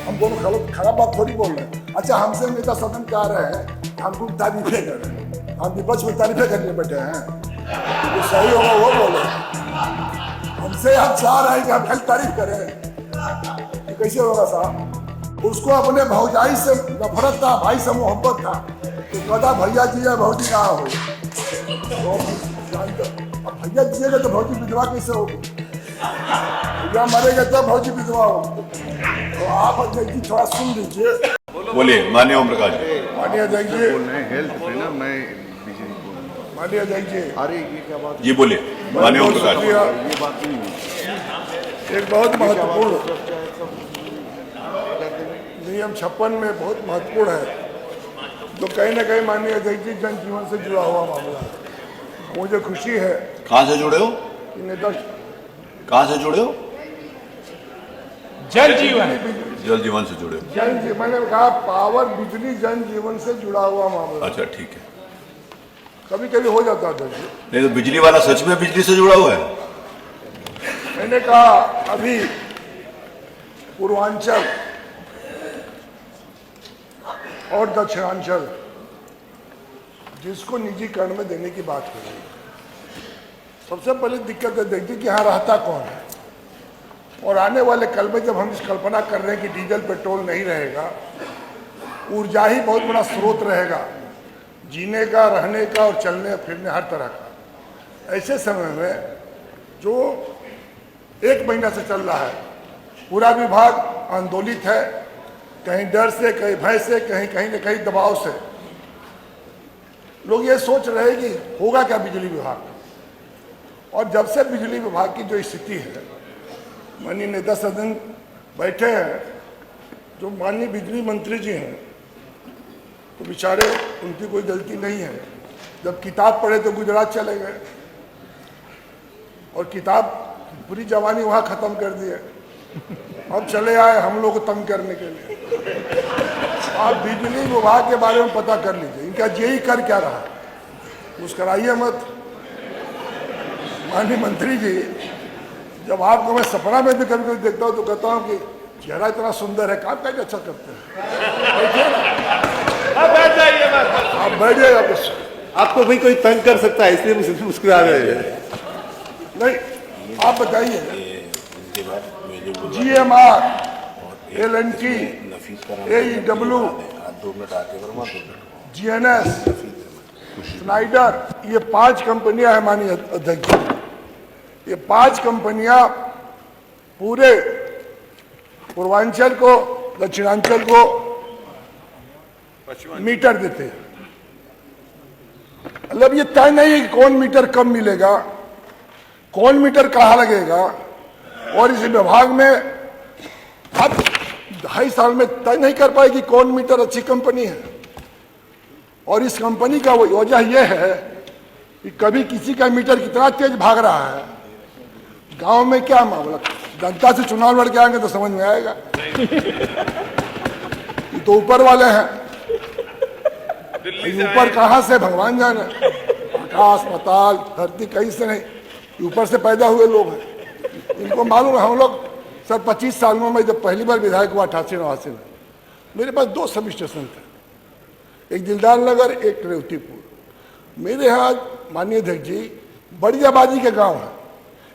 हम दोनों खराब बात थोड़ी बोल रहे हैं। अच्छा, हमसे नेता सदन कह रहे हैं, हमको तारीफें कर रहे हैं, हम विपक्ष में तारीफें करने बैठे हैं, जो सही होगा वो बोले। हमसे हम चाह रहे हैं कि हम खाली तारीफ करें, तो कैसे होगा साहब? उसको अपने भौजाई से नफरत था, भाई से मोहब्बत था, तो कहता भैया जी है भौजी कहाँ हो। अब भैया जिएगा तो भौजी विधवा कैसे होगी? भैया मरेगा तब भौजी विधवा होगी। तो आप अध्यक्ष जी थोड़ा सुन लीजिए। बोलिए माननीय ओम प्रकाश जी। माननीय अध्यक्ष जी, बोल रहे हैं हेल्थ पे ना, मैं माननीय अध्यक्ष जी, अरे ये क्या बात जी बोलिए माननीय ओम प्रकाश जी। ये बात नहीं हुई। एक बहुत महत्वपूर्ण नियम 56 में बहुत महत्वपूर्ण है, तो कहीं ना कहीं माननीय अध्यक्ष जी जनजीवन से जुड़ा हुआ मामला है। मुझे खुशी है कहाँ से जुड़े हो? कि नेता कहाँ से जुड़े हो? जल जीवन जल जीवन से जुड़े हो। जन जीवन, मैंने कहा पावर बिजली जन जीवन से जुड़ा हुआ मामला। अच्छा ठीक है। कभी कभी हो जाता था जी। नहीं तो बिजली वाला सच में बिजली से जुड़ा हुआ है? मैंने कहा अभी पूर्वांचल और दक्षिणांचल जिसको निजीकरण में देने की बात कर रही है, सबसे पहले दिक्कत है देखिए कि यहाँ रहता कौन है। और आने वाले कल में जब हम इस कल्पना कर रहे हैं कि डीजल पेट्रोल नहीं रहेगा, ऊर्जा ही बहुत बड़ा स्रोत रहेगा जीने का, रहने का और चलने फिरने हर तरह का, ऐसे समय में जो 1 महीना से चल रहा है, पूरा विभाग आंदोलित है, कहीं डर से, कहीं भय से, कहीं न कहीं दबाव से। लोग ये सोच रहे हैं कि होगा क्या बिजली विभाग। और जब से बिजली विभाग की जो स्थिति है, माननीय नेता सदन बैठे हैं, जो माननीय बिजली मंत्री जी हैं, तो बेचारे उनकी कोई गलती नहीं है। जब किताब पढ़े तो गुजरात चले गए और किताब पूरी जवानी वहाँ ख़त्म कर दिए। अब चले आए हम लोग को तंग करने के लिए। आप बिजली विभाग के बारे में पता कर लीजिए, इनका जेई कर क्या रहा है। मुस्कराइए मत माननीय मंत्री जी, जब आपको मैं सपना में भी कभी कभी देखता हूँ तो कहता हूँ कि चेहरा इतना सुंदर है, काम कैसे अच्छा करते हैं। बैठिए ना, बैठ जाइए, आप बैठ जाइए। आपको भी कोई तंग कर सकता है इसलिए मुस्कुरा रहे हैं। नहीं, आप बताइए। GMR, L&T, AEW, GNS, Snyder, ये 5 कंपनियां हैं माननीय अध्यक्ष। ये 5 कंपनियां पूरे पूर्वांचल को, दक्षिणांचल को मीटर देते हैं। मतलब ये तय नहीं है कि कौन मीटर कब मिलेगा, कौन मीटर कहाँ लगेगा। और इस विभाग में अब 2.5 साल में तय नहीं कर पाएगी कौन मीटर अच्छी कंपनी है। और इस कंपनी का वजह यह है कि कभी किसी का मीटर कितना तेज भाग रहा है, गांव में क्या मामला, जनता से चुनाव लड़ के आएंगे तो समझ में आएगा। ये तो ऊपर वाले हैं, ऊपर कहां से भगवान जाने, आकाश पाताल धरती कहीं से नहीं, ऊपर से पैदा हुए लोग हैं। इनको मालूम है। हम लोग सर 25 साल में, मैं जब पहली बार विधायक हुआ 88-89 में, मेरे पास 2 सब स्टेशन थे, एक दिलदार नगर, एक रेवतीपुर। मेरे यहाँ माननीय अध्यक्ष जी बड़ी आबादी के गांव हैं।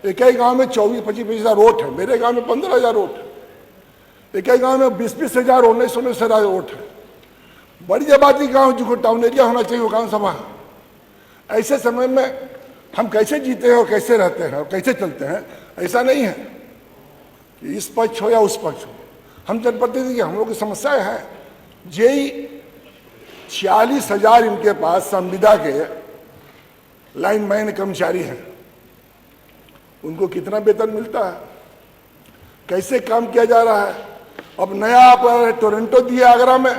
एक ही गांव में 24-25 हज़ार वोट है, मेरे गांव में 15,000 वोट है। एक ही गांव में 20-20 हज़ार, 19-19 हज़ार वोट है। बड़ी आबादी गांव जो टाउन एरिया होना चाहिए वो गाँव सभा है। ऐसे समय में हम कैसे जीते हैं और कैसे रहते हैं और कैसे चलते हैं, ऐसा नहीं है कि इस पक्ष हो या उस पक्ष हो। हम जनप्रतिनिधि, हम लोग की समस्याएं हैं। जेई 46,000 इनके पास संविदा के लाइनमैन कर्मचारी हैं। उनको कितना वेतन मिलता है, कैसे काम किया जा रहा है। अब नया आप टोरंटो दिए आगरा में,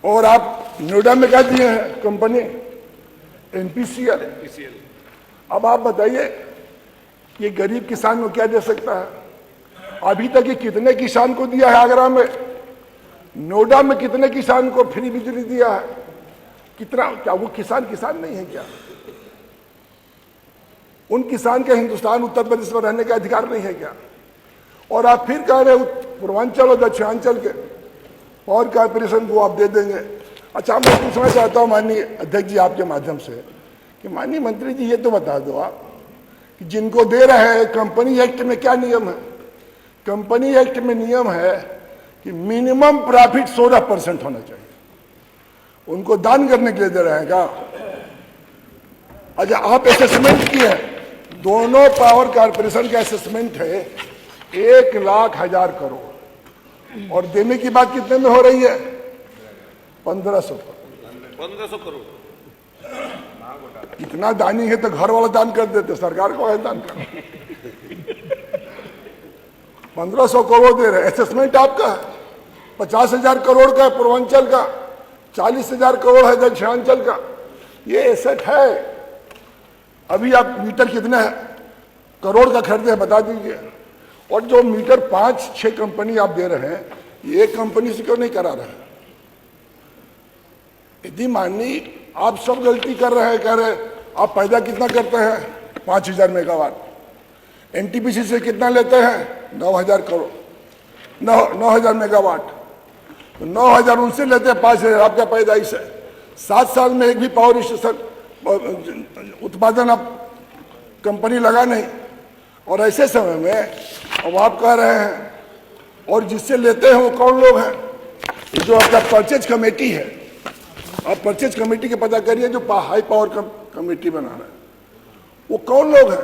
और आप नोएडा में क्या दिए हैं कंपनी NPCL। अब आप बताइए ये गरीब किसान को क्या दे सकता है। अभी तक ये कितने किसान को दिया है आगरा में, नोएडा में कितने किसान को फ्री बिजली दिया है, कितना, क्या वो किसान नहीं है क्या? उन किसान के हिंदुस्तान उत्तर प्रदेश में रहने का अधिकार नहीं है क्या? और आप फिर कह रहे पूर्वांचल और दक्षिणांचल के पावर कॉर्पोरेशन को आप दे देंगे। अच्छा, मैं पूछना चाहता हूँ माननीय अध्यक्ष जी आपके माध्यम से कि माननीय मंत्री जी ये तो बता दो आप कि जिनको दे रहे हैं कंपनी एक्ट में क्या नियम है? कंपनी एक्ट में नियम है कि मिनिमम प्रॉफिट 16% होना चाहिए। उनको दान करने के लिए दे रहे हैं क्या? अच्छा, आप असेसमेंट किए हैं, दोनों पावर कॉर्पोरेशन का असेसमेंट है 1,00,000 करोड़ और देने की बात कितने में हो रही है? 1500 करोड़। 1500 करोड़। इतना दानी है तो घर वाला दान कर देते, सरकार को है दान कर। 1500 करोड़ दे रहे। असेसमेंट आपका है 50,000 करोड़ का है पूर्वांचल का, 40,000 करोड़ है दक्षिणांचल का। ये एसेट है। अभी आप मीटर कितने है करोड़ का खरीदे हैं बता दीजिए। और जो मीटर 5-6 कंपनी आप दे रहे हैं, ये एक कंपनी से क्यों नहीं करा रहे हैं? यदि माननीय आप सब गलती कर रहे हैं, कह रहे आप पैदा कितना करते हैं? 5,000 मेगावाट। एनटीपीसी से कितना लेते हैं? 9,000 करोड़, 9,000 मेगावाट। तो 9,000 उनसे लेते हैं, 5,000 आपका पैदाइश है। 7 साल में एक भी पावर स्टेशन उत्पादन आप कंपनी लगा नहीं। और ऐसे समय में अब आप कह रहे हैं, और जिससे लेते हैं वो कौन लोग हैं? जो आपका परचेज कमेटी है, आप परचेज कमेटी के पता करिए जो हाई पावर कमेटी बना रहे हैं, वो कौन लोग हैं?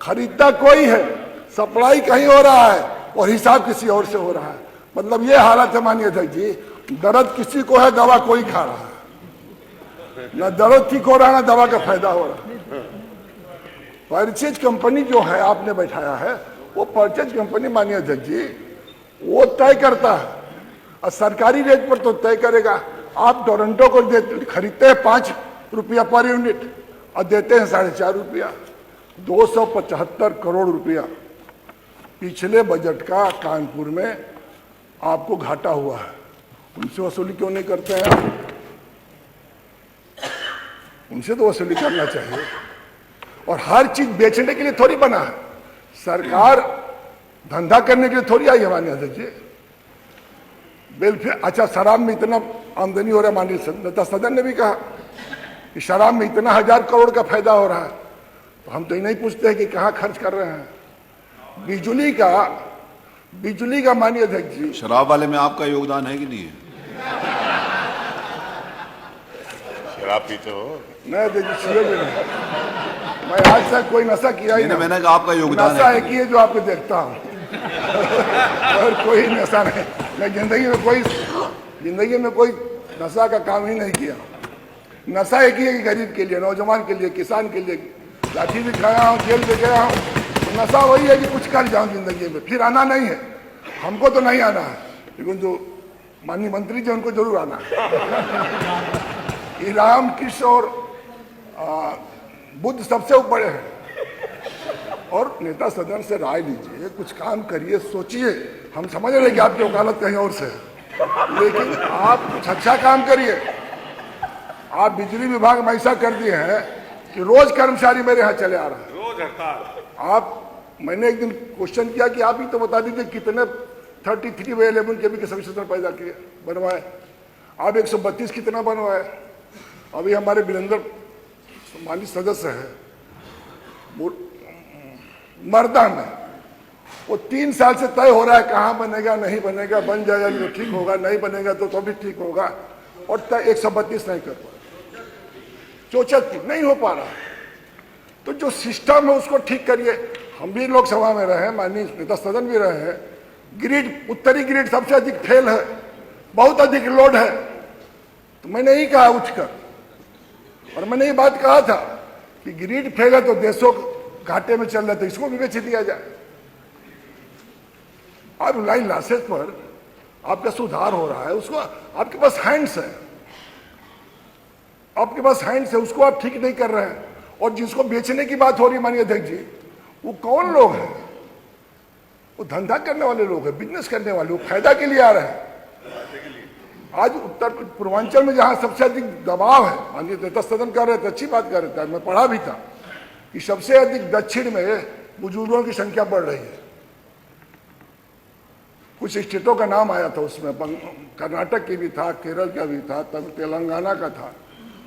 खरीदता कोई है, सप्लाई कहीं हो रहा है और हिसाब किसी और से हो रहा है। मतलब ये हालत है माननीय अध्यक्ष जी, दर्द किसी को है, दवा कोई खा रहा है। न दर्द ठीक हो रहा है, न दवा का फायदा हो रहा है। परचेज कंपनी जो है आपने बैठाया है, वो परचेज कंपनी माननीय अध्यक्ष जी वो तय करता है और सरकारी रेट पर तो तय करेगा। आप टोरंटो को खरीदते हैं 5 रुपया पर यूनिट और देते हैं 4.5 रुपया। 275 करोड़ रुपया पिछले बजट का कानपुर में आपको घाटा हुआ है। उनसे वसूली क्यों नहीं करते हैं आप? उनसे तो वसूली करना चाहिए। और हर चीज बेचने के लिए थोड़ी बना है, सरकार धंधा करने के लिए थोड़ी आई है माननीय अध्यक्ष जी। वेलफेयर, अच्छा शराब में इतना आमदनी हो रहा है, माननीय नेता सदन ने भी कहा कि शराब में इतना 1,000 करोड़ का फायदा हो रहा है, तो हम तो ये नहीं पूछते हैं कि कहाँ खर्च कर रहे हैं। बिजली का माननीय अध्यक्ष जी, शराब वाले में आपका योगदान है कि नहीं है? शराब पीते हो? नहीं देखिए, मैं आज तक कोई नशा किया ही नहीं। मैंने कहा आपका योगदान नशा एक ही है जो आपको देखता हूँ और कोई नशा नहीं। मैं जिंदगी में कोई नशा का काम ही नहीं किया। नशा एक ही है कि गरीब के लिए, नौजवान के लिए, किसान के लिए। लाठी भी खाया हूँ, जेल भी गया हूँ। तो नशा वही है कि कुछ कर जाऊँ जिंदगी में, फिर आना नहीं है। हमको तो नहीं आना है, लेकिन जो माननीय मंत्री जी उनको जरूर आना है। राम कृष्ण और बुद्ध सबसे ऊपर है। और नेता सदन से राय लीजिए, कुछ काम करिए, सोचिए। हम समझ रहे कि आपकी वकालत कहीं और से है, लेकिन आप कुछ अच्छा काम करिए। आप बिजली विभाग में ऐसा कर दिए हैं कि रोज कर्मचारी मेरे यहाँ चले आ रहे हैं, रोज हड़ताल। मैंने एक दिन क्वेश्चन किया कि आप ही तो बता दीजिए कितने 33/11 केवी के सबस्टेशन पैदा किए, बनवाए। आप 132 कितना बनवाए? अभी हमारे वीरेंद्र माननीय सदस्य है मर्दा में, वो 3 साल से तय हो रहा है कहाँ बनेगा, नहीं बनेगा, बन जाएगा तो ठीक होगा, नहीं बनेगा तो भी ठीक होगा, और तय 132 नहीं कर पा, चौचक नहीं हो पा रहा। तो जो सिस्टम है उसको ठीक करिए। हम भी लोकसभा में रहे, माननीय नेता सदन भी रहे हैं। ग्रिड, उत्तरी ग्रिड सबसे अधिक फेल है, बहुत अधिक लोड है। तो मैंने ही कहा उठकर, और मैंने ये बात कहा था कि ग्रिड फेल है तो देशों घाटे में चल रहे, तो इसको भी बेच दिया जाए। अब लाइन लॉसेस पर आपका सुधार हो रहा है, उसको आपके पास हैंड्स है, आपके पास हैंड्स है, उसको आप ठीक नहीं कर रहे हैं। और जिसको बेचने की बात हो रही है माननीय अध्यक्ष जी, वो कौन लोग हैं? वो धंधा करने वाले लोग हैं, बिजनेस करने वाले, वो फायदा के लिए आ रहे हैं। आज उत्तर पूर्वांचल में जहां सबसे अधिक दबाव है, माननीय नेता सदन कर रहे थे, अच्छी बात कर रहे थे, मैं पढ़ा भी था कि सबसे अधिक दक्षिण में बुजुर्गों की संख्या बढ़ रही है। कुछ स्टेटों का नाम आया था उसमें, कर्नाटक की भी था, केरल का भी था, तेलंगाना का था,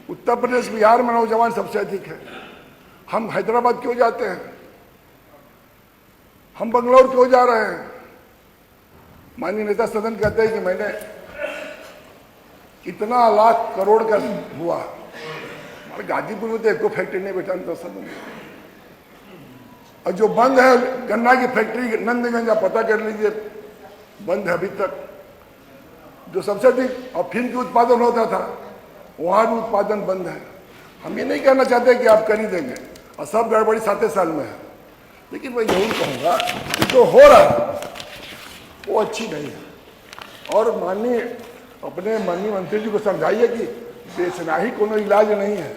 उत्तर प्रदेश बिहार में नौजवान सबसे अधिक है। हम हैदराबाद क्यों जाते हैं, हम बंगलौर क्यों जा रहे हैं? माननीय नेता सदन कहते हैं कि मैंने इतना लाख करोड़ का हुआ, हमारे गाजीपुर में तो एक फैक्ट्री नहीं बैठा नेता सदन। और जो बंद है गन्ना की फैक्ट्री नंदगंज, पता कर लीजिए, बंद है अभी तक। जो सबसे अधिक अफीम की उत्पादन होता था वहां भी उत्पादन बंद है। हम ये नहीं कहना चाहते कि आप कर ही देंगे, और सब गड़बड़ी 7 साल में है, लेकिन मैं यही कहूंगा कि जो हो रहा है वो अच्छी नहीं है। और अपने माननीय मंत्री जी को समझाइए कि बेचना ही कोनो इलाज नहीं है।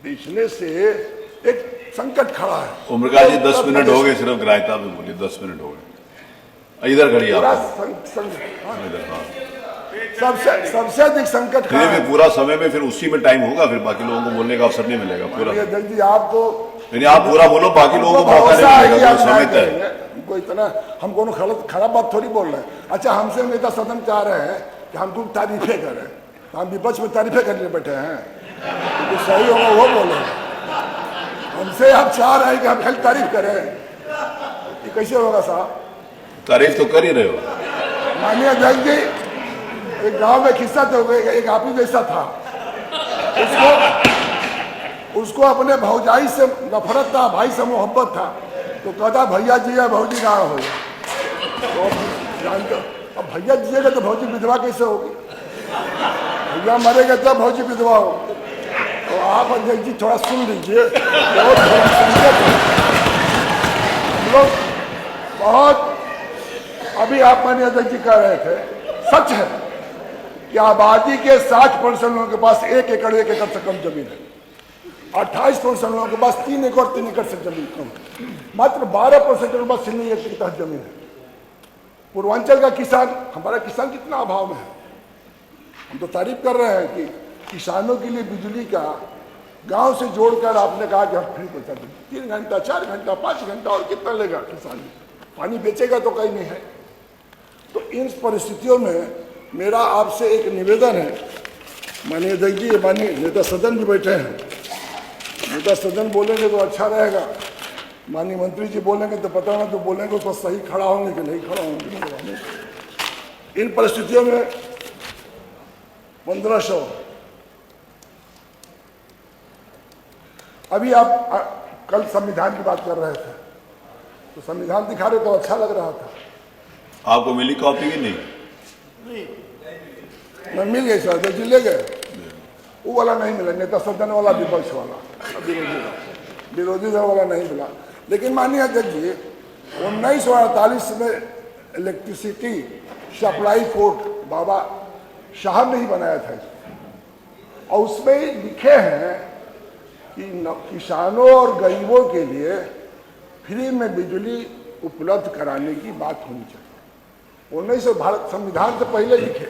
बेचने से एक संकट खड़ा है। उम्रकाल जी 10 मिनट हो गए, सिर्फ ग्राह्यता में बोलिए, 10 मिनट हो गए। इधर खड़ी आप, सबसे अधिक संकट खड़ा है। पूरा समय में फिर उसी में टाइम होगा, फिर बाकी लोगों को बोलने का अवसर नहीं मिलेगा। पूरा जी आपको, आप पूरा बोलो, बाकी लोगों को मौका नहीं मिलेगा, समय तय। हमको इतना, हम कोनो खराब बात थोड़ी बोल रहे हैं। अच्छा, हमसे नेता सदन चाह रहे हैं कि हम तुम तारीफें करें, तो हम विपक्ष में तारीफें करने बैठे हैं, तो सही होगा वो बोले। हमसे आप चाह रहे हैं कि हम खाली तारीफ करें, ये कैसे होगा साहब? तारीफ तो कर ही रहे हो। माननीय अध्यक्ष जी, एक गांव में किस्सा तो एक आप ही जैसा था, उसको अपने भौजाई से नफरत था, भाई से मोहब्बत था, तो कहता भैया जी है भौजी कहाँ हो। तो जानते, अब भैया जिएगा तो भौजी विधवा कैसे होगी? भैया मरेगा तब भौजी विधवा होगी। तो आप अध्यक्ष जी थोड़ा सुन लीजिए, हम लोग बहुत, अभी आप माननीय अध्यक्ष जी कह रहे थे, सच है कि आबादी के 60% लोगों के पास 1 एकड़ से कम जमीन है, 28% लोगों के पास 3 एकड़ से जमीन कम है, मात्र 12% लोगों के पास 3 एकड़ के तहत जमीन है। पूर्वांचल का किसान, हमारा किसान कितना अभाव में है। हम तो तारीफ कर रहे हैं कि किसानों के लिए बिजली का गांव से जोड़कर आपने कहा कि हम फ्री पहुंचा देंगे, 3 घंटा 4 घंटा 5 घंटा, और कितना लेगा किसान? पानी बेचेगा तो कहीं नहीं है। तो इन परिस्थितियों में मेरा आपसे एक निवेदन है, माननीय अध्यक्ष जी, माननीय नेता सदन भी बैठे हैं, नेता सदन बोलेंगे तो अच्छा रहेगा, माननीय मंत्री जी बोलेंगे तो पता ना, तो बोलेंगे तो सही खड़ा होंगे कि नहीं खड़ा होंगे। इन परिस्थितियों में 1500, अभी आप कल संविधान की बात कर रहे थे, तो संविधान दिखा रहे तो अच्छा लग रहा था। आपको मिली कॉपी की नहीं? मैं मिल गई सर, अध्यक्ष जी ले गए, वो वाला नहीं मिला, नेता सदन वाला, विपक्ष वाला, विरोधी दल वाला नहीं मिला। लेकिन माननीय अध्यक्ष जी, 1948 में इलेक्ट्रिसिटी सप्लाई कोड बाबा साहब ने ही बनाया था, और उसमें लिखे हैं कि किसानों और गरीबों के लिए फ्री में बिजली उपलब्ध कराने की बात होनी चाहिए। 1900 भारत संविधान से पहले लिखे,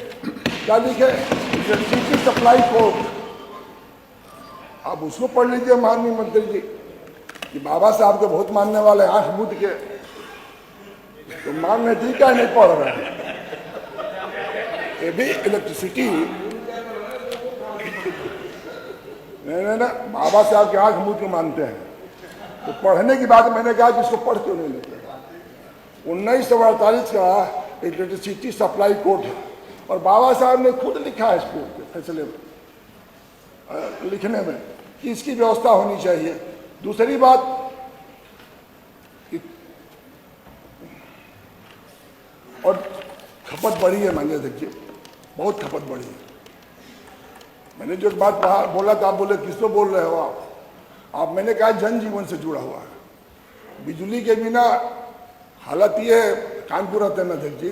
क्या लिखे? Electricity supply code. आप उसको पढ़ लीजिए माननीय मंत्री जी, कि बाबा साहब के बहुत मानने वाले, आंख मूंद के, तो मानने दी क्या नहीं पढ़ रहे हैं। ये भी इलेक्ट्रिसिटी नहीं ना, बाबा साहब के आंख मूंद के मानते हैं। तो पढ़ने की बात मैंने कहा कि इसको पढ़ क्यों नहीं लेते? 1948 का इलेक्ट्रिसिटी सप्लाई कोड है, और बाबा साहब ने खुद लिखा है इसको फैसले में, लिखने में, कि इसकी व्यवस्था होनी चाहिए। दूसरी बात, और खपत बढ़ी है माननीय अध्यक्ष जी, बहुत खपत बढ़ी है। मैंने जो बात बोला था, आप बोले किसको बोल रहे हो आप? मैंने कहा जनजीवन से जुड़ा हुआ है। बिजली के बिना हालत ये है, कानपुर आते हैं अध्यक्ष जी,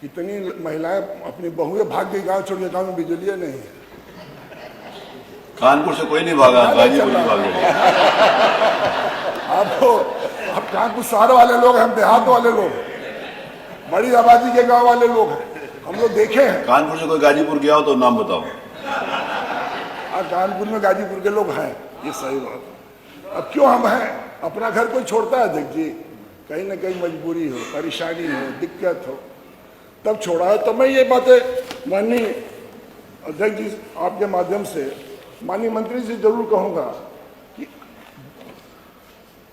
कितनी महिलाएं अपनी बहुएं भाग गई गांव छोड़ के, गांव में बिजली नहीं है। कानपुर से कोई नहीं भागा, गाजीपुर नहीं भागे। आप कानपुर शहर वाले लोग, हम देहात वाले लोग, बड़ी आबादी के गांव वाले लोग हैं, हम लोग देखे हैं। कानपुर से कोई गाजीपुर गया हो तो नाम बताओ। कानपुर में गाजीपुर के लोग हैं, ये सही बात। अब क्यों हम हैं? अपना घर कोई छोड़ता है अध्यक्ष जी? कहीं ना कहीं मजबूरी हो, परेशानी हो, दिक्कत हो, तब छोड़ा है। तो मैं ये बातें माननीय अध्यक्ष जी आपके माध्यम से माननीय मंत्री से जरूर कहूँगा कि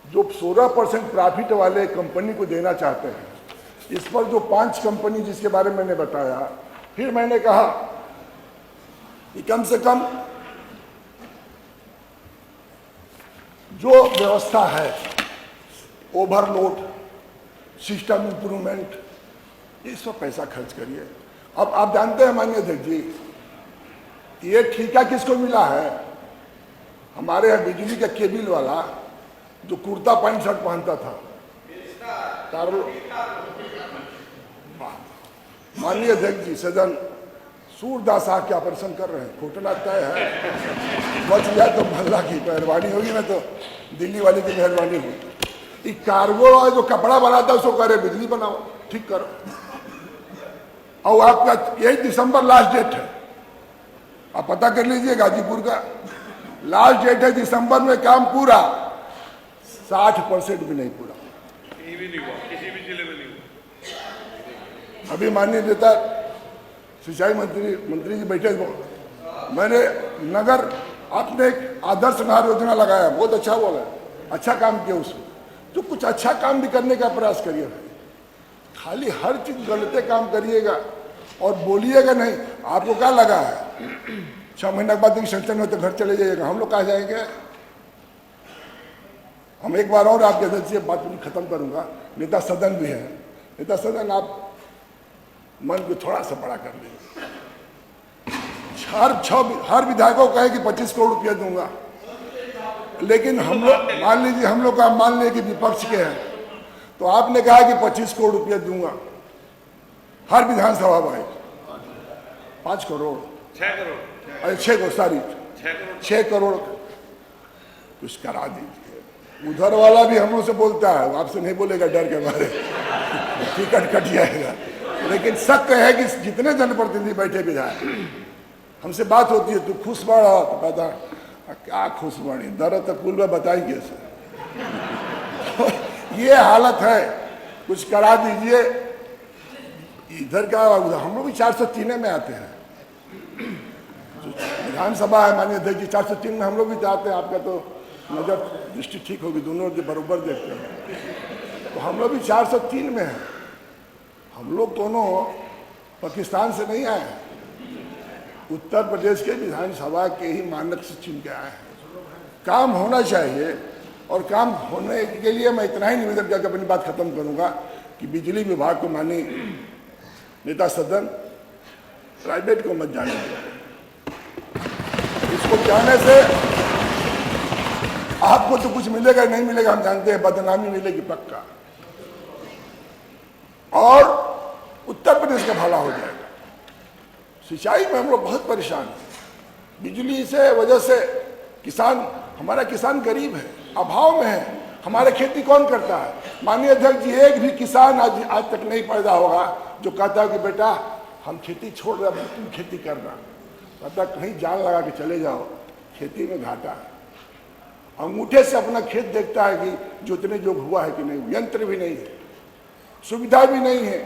जो 16% प्रॉफिट वाले कंपनी को देना चाहते हैं, इस पर जो 5 कंपनी जिसके बारे में मैंने बताया, फिर मैंने कहा कि कम से कम जो व्यवस्था है, ओवरलोड, सिस्टम इंप्रूवमेंट, इस पर पैसा खर्च करिए। अब आप जानते हैं माननीय अध्यक्ष जी, ये ठेका किसको मिला है? हमारे यहाँ बिजली का केबिल वाला जो कुर्ता पैंट शर्ट पहनता था, माननीय अध्यक्ष जी सदन सूरदास साहब के ऑपरेशन कर रहे हैं, घुटना तय है, बच गया तो भल्ला की मेहरबानी होगी, ना तो दिल्ली वाले की मेहरबानी होगी। कार्गो वाला जो कपड़ा बनाता है उसको करे बिजली बनाओ, ठीक करो। और आपका 1 दिसंबर लास्ट डेट है, आप पता कर लीजिए, गाजीपुर का लास्ट डेट है दिसंबर में, काम पूरा 60% भी नहीं पूरा, कहीं भी नहीं हुआ, किसी भी जिले में नहीं हुआ। अभी माननीय नेता सिंचाई मंत्री जी बैठे, मैंने नगर आपने एक आदर्श नहर योजना लगाया, बहुत अच्छा बोला, अच्छा काम किया उसमें। तो कुछ अच्छा काम भी करने का प्रयास करिए भाई, खाली हर चीज गलते काम करिएगा और बोलिएगा नहीं। आपको क्या लगा है 6 महीने के बाद सेंक्शन में तो घर चले जाइएगा, हम लोग कहाँ जाएंगे? हम एक बार और आपके अध्यक्ष से बात खत्म करूंगा, नेता सदन भी है, नेता सदन आप मन को थोड़ा सा बड़ा कर लीजिए। हर विधायकों को कहे कि 25 करोड़ रुपया दूंगा, लेकिन हम लोग मान लीजिए, हम लोग का मान लिया कि विपक्ष के हैं, तो आपने कहा कि 25 करोड़ रुपया दूंगा हर विधानसभा भाई, 5 करोड़ 6 करोड़, अरे 6 करोड़, सॉरी 6 करोड़ कुछ करा दीजिए। उधर वाला भी हम लोग से बोलता है, आपसे नहीं बोलेगा डर के मारे, टिकट कट जाएगा। लेकिन शक है कि जितने जनप्रतिनिधि बैठे विधायक, हमसे बात होती है, तू खुश बढ़ा, तो कहता क्या खुश बढ़ी, दर्द तो कुल में बताई कैसे। ये हालत है, कुछ करा दीजिए। इधर का हम लोग भी 403 में आते हैं, विधानसभा है माननीय अध्यक्ष जी, 403 में हम लोग भी आते हैं। आपका तो नजर दृष्टि ठीक होगी, दोनों बराबर देखते हैं, तो हम लोग भी 403 में हैं। हम लोग दोनों पाकिस्तान से नहीं आए हैं, उत्तर प्रदेश के विधानसभा के ही मानक से चुन के आए हैं। काम होना चाहिए, और काम होने के लिए मैं इतना ही निवेदन करके अपनी बात खत्म करूंगा कि बिजली विभाग को माननीय नेता सदन प्राइवेट को मत जाने दें। इसको जाने से आपको तो कुछ मिलेगा नहीं मिलेगा हम जानते हैं, बदनामी मिलेगी पक्का, और उत्तर प्रदेश का भला हो जाएगा। सिंचाई में हम लोग बहुत परेशान हैं, बिजली से वजह से किसान, हमारा किसान गरीब है, अभाव में है। हमारे खेती कौन करता है? माननीय अध्यक्ष जी, एक भी किसान आज तक नहीं पैदा होगा जो कहता है कि बेटा हम खेती छोड़ रहे हैं, तुम खेती करना। कहता कहीं जान लगा के चले जाओ, खेती में घाटा है। अंगूठे से अपना खेत देखता है कि जोतने जो हुआ है कि नहीं, यंत्र भी नहीं है, सुविधा भी नहीं है,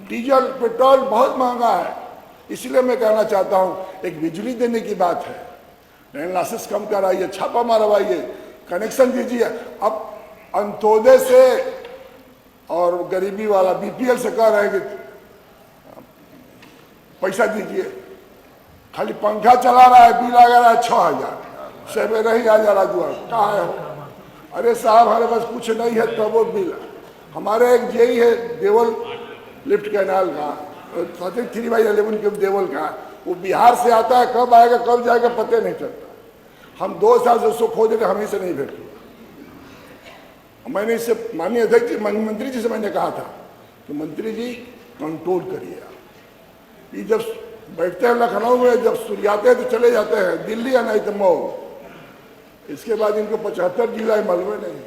डीजल पेट्रोल बहुत महंगा है। इसलिए मैं कहना चाहता हूं, एक बिजली देने की बात है, लैंड लॉसेस कम कराइए, छापा मारवाइए, कनेक्शन दीजिए। अब अंत्योदय से और गरीबी वाला बीपीएल से कह रहे हैं कि पैसा दीजिए, खाली पंखा चला रहा है, बिल आ रहा है 6000, सवेरे ही आ जा रहा दुआ, कहाँ है हो? अरे साहब हमारे पास कुछ नहीं है, तब वो बिल। हमारे एक जेई है देवल लिफ्ट कैनाल का, 3/11 के देवल का, वो बिहार से आता है, कब आएगा कब जाएगा पता नहीं चलता। हम 2 साल से उसको खोज रहे, हमें से नहीं भेटे। मैंने इससे माननीय अध्यक्ष जी, मंत्री जी से मैंने कहा था कि मंत्री जी कंट्रोल करिए। ये जब बैठते हैं लखनऊ में, जब सूर्याते हैं तो चले जाते हैं दिल्ली या नहीं तो मऊ। इसके बाद इनको 75 जिला मालूम नहीं,